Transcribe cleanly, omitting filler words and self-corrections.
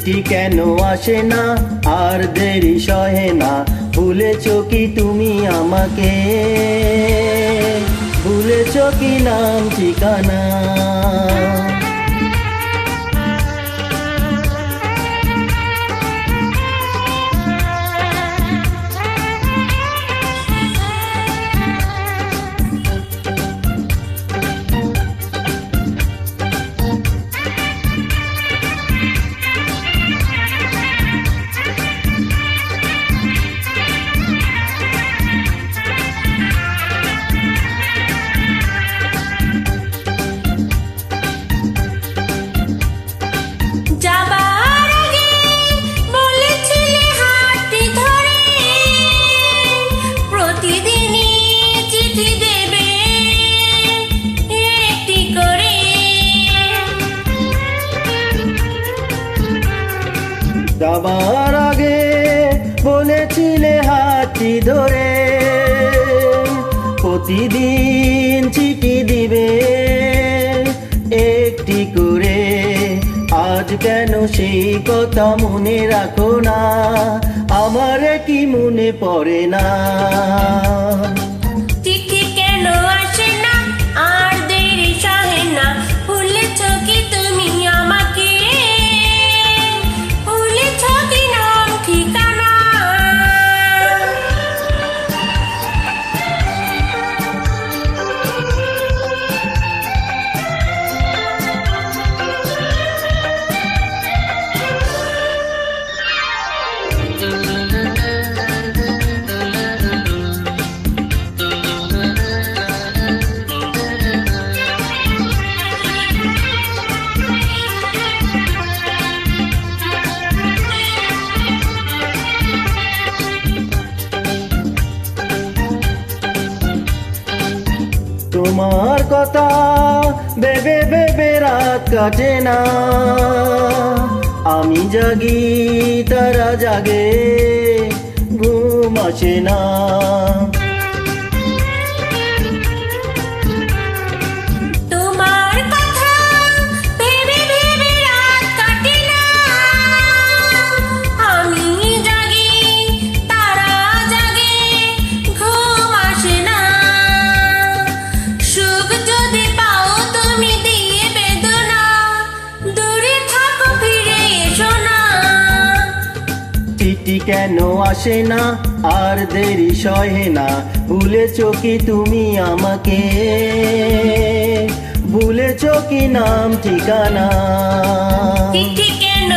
চিঠি কেন আসে না আর দেরি সহে না, ভুলেছো কি তুমি আমাকে, ভুলেছো কি নাম ঠিকানা। যাবার আগে বলেছিলে হাতটি ধরে, প্রতিদিন চিঠি দিবে একটি করে। আজ কেন সেই কথা মনে রাখো না, আমার কি মনে পড়ে না। চিঠি কেন আসে না আর দেরি সহে না, ভুলেছো কি তুমি আমাকে, ভুলেছো কি নাম ঠিকানা। তোমার কথা ভেবে ভেবে রাত কাটে না, আমি জাগি তারা জাগে, ঘুম আসে না। তোমার কথা ভেবে ভেবে রাত কাটে না, আমি জাগি তারা জাগে, ঘুম আসে না। সুখ যদি পাও তুমি দিয়ে বেদনা, দূরে থাকো ফিরে এসো না। চিঠি কেন আসে না আর দেরি সহে না, ভুলেছো কি তুমি আমাকে, ভুলেছো কি নাম ঠিকানা। চিঠি কেন